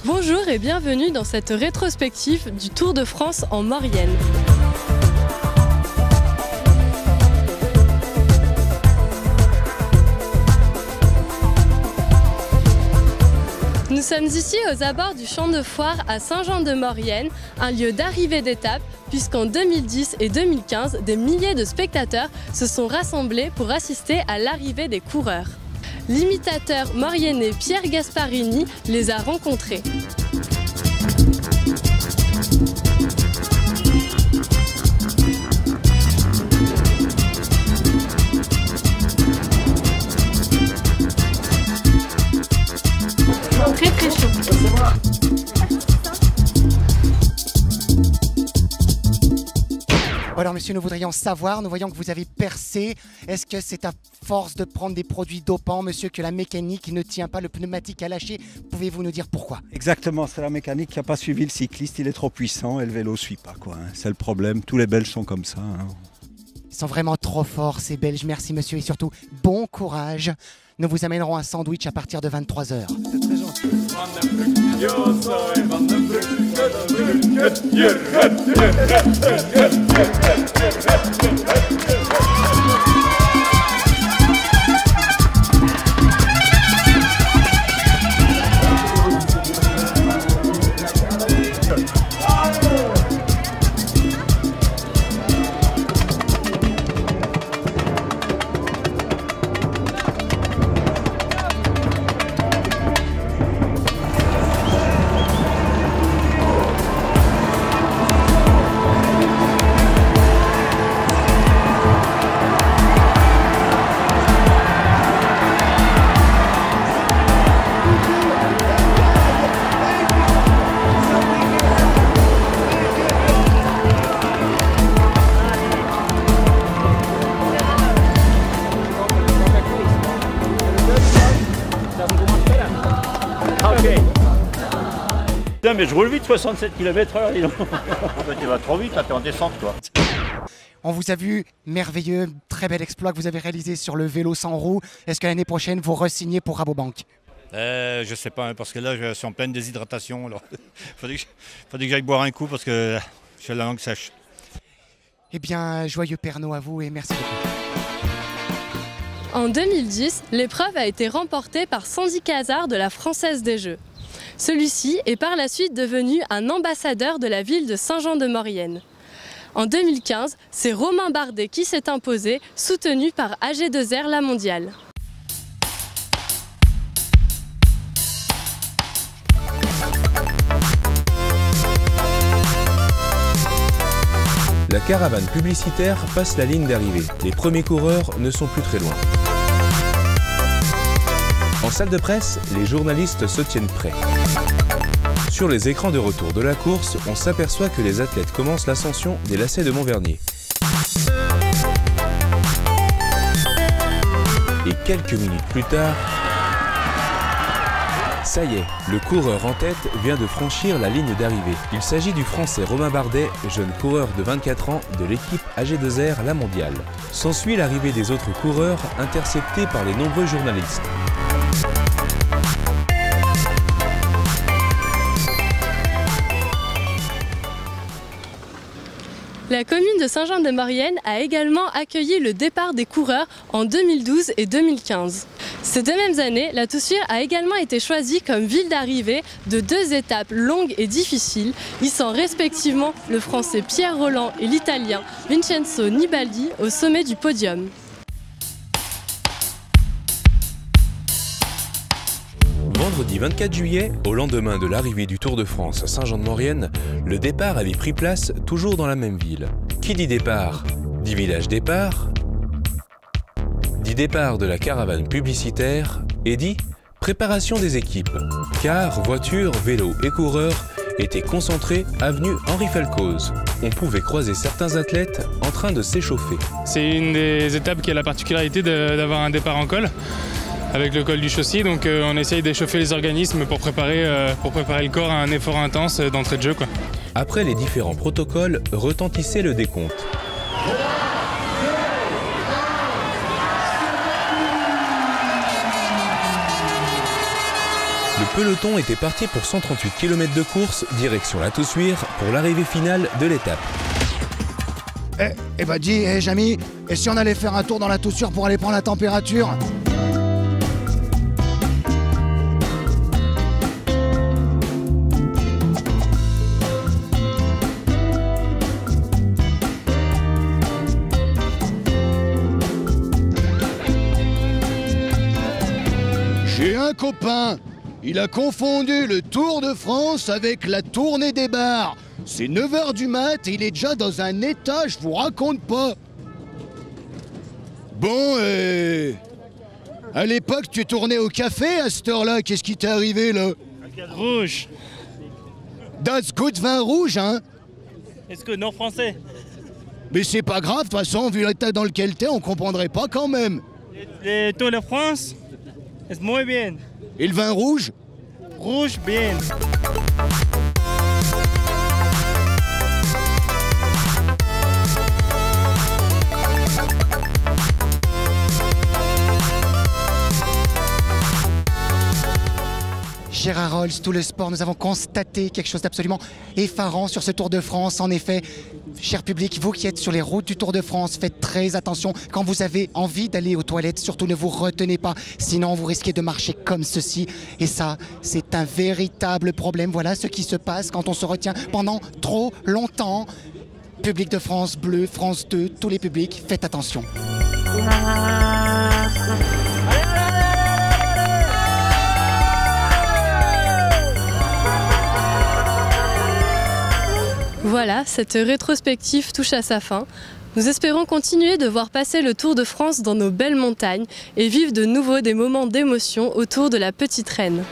Bonjour et bienvenue dans cette rétrospective du Tour de France en Maurienne. Nous sommes ici aux abords du champ de foire à Saint-Jean-de-Maurienne, un lieu d'arrivée d'étape, puisqu'en 2010 et 2015, des milliers de spectateurs se sont rassemblés pour assister à l'arrivée des coureurs. L'imitateur mauriennais Pierre Gasparini les a rencontrés. Très très chaud. Alors monsieur, nous voudrions savoir, nous voyons que vous avez percé. Est-ce que c'est à force de prendre des produits dopants, monsieur, que la mécanique ne tient pas, le pneumatique a lâché? Pouvez-vous nous dire pourquoi? Exactement, c'est la mécanique qui n'a pas suivi le cycliste, il est trop puissant et le vélo ne suit pas, quoi. C'est le problème, tous les Belges sont comme ça. Ils sont vraiment trop forts ces Belges, merci monsieur, et surtout bon courage. Nous vous amènerons un sandwich à partir de 23 h. C'est très gentil. Putain, mais je roule vite, 67 km/h, dis donc. Tu vas trop vite, là, t'es en descente, toi. On vous a vu merveilleux, très bel exploit que vous avez réalisé sur le vélo sans roue. Est-ce que l'année prochaine, vous re-signez pour Rabobank? Je sais pas, hein, parce que là, je suis en pleine déshydratation. Alors. Faudrait que j'aille boire un coup parce que j'ai la langue sèche. Eh bien, joyeux Pernod à vous et merci beaucoup. En 2010, l'épreuve a été remportée par Sandy Cazard de la Française des Jeux. Celui-ci est par la suite devenu un ambassadeur de la ville de Saint-Jean-de-Maurienne. En 2015, c'est Romain Bardet qui s'est imposé, soutenu par AG2R La Mondiale. La caravane publicitaire passe la ligne d'arrivée. Les premiers coureurs ne sont plus très loin. En salle de presse, les journalistes se tiennent prêts. Sur les écrans de retour de la course, on s'aperçoit que les athlètes commencent l'ascension des lacets de Montvernier. Et quelques minutes plus tard, ça y est, le coureur en tête vient de franchir la ligne d'arrivée. Il s'agit du Français Romain Bardet, jeune coureur de 24 ans de l'équipe AG2R La Mondiale. S'ensuit l'arrivée des autres coureurs, interceptés par les nombreux journalistes. La commune de Saint-Jean-de-Maurienne a également accueilli le départ des coureurs en 2012 et 2015. Ces deux mêmes années, la Toussuire a également été choisie comme ville d'arrivée de deux étapes longues et difficiles, hissant respectivement le Français Pierre Rolland et l'Italien Vincenzo Nibali au sommet du podium. Vendredi 24 juillet, au lendemain de l'arrivée du Tour de France à Saint-Jean-de-Maurienne, le départ avait pris place toujours dans la même ville. Qui dit départ, dit village départ, dit départ de la caravane publicitaire et dit préparation des équipes. Car voitures, vélos et coureurs étaient concentrés avenue Henri Falcoz. On pouvait croiser certains athlètes en train de s'échauffer. C'est une des étapes qui a la particularité d'avoir un départ en col, avec le col du Chaussy, donc on essaye d'échauffer les organismes pour préparer le corps à un effort intense d'entrée de jeu, quoi. Après les différents protocoles, retentissait le décompte. peloton était parti pour 138 km de course, direction la Toussuire, pour l'arrivée finale de l'étape. Eh bah dis, Jamy, et si on allait faire un tour dans la Toussuire pour aller prendre la température? J'ai un copain, il a confondu le Tour de France avec la tournée des bars. C'est 9 h du mat et il est déjà dans un état, je vous raconte pas. Bon, à l'époque, tu tournais au café à cette heure-là, qu'est-ce qui t'est arrivé là? Rouge. Das gut vin rouge, hein? Est-ce que non français? Mais c'est pas grave, de toute façon, vu l'état dans lequel t'es, on comprendrait pas quand même. Le Tour de France, c'est muy bien. Et le vin rouge? Rouge, bien. Gérard Rolls, tout le sport, nous avons constaté quelque chose d'absolument effarant sur ce Tour de France. En effet, cher public, vous qui êtes sur les routes du Tour de France, faites très attention. Quand vous avez envie d'aller aux toilettes, surtout ne vous retenez pas, sinon vous risquez de marcher comme ceci. Et ça, c'est un véritable problème. Voilà ce qui se passe quand on se retient pendant trop longtemps. Public de France Bleu, France 2, tous les publics, faites attention. Voilà, cette rétrospective touche à sa fin. Nous espérons continuer de voir passer le Tour de France dans nos belles montagnes et vivre de nouveau des moments d'émotion autour de la Petite Reine.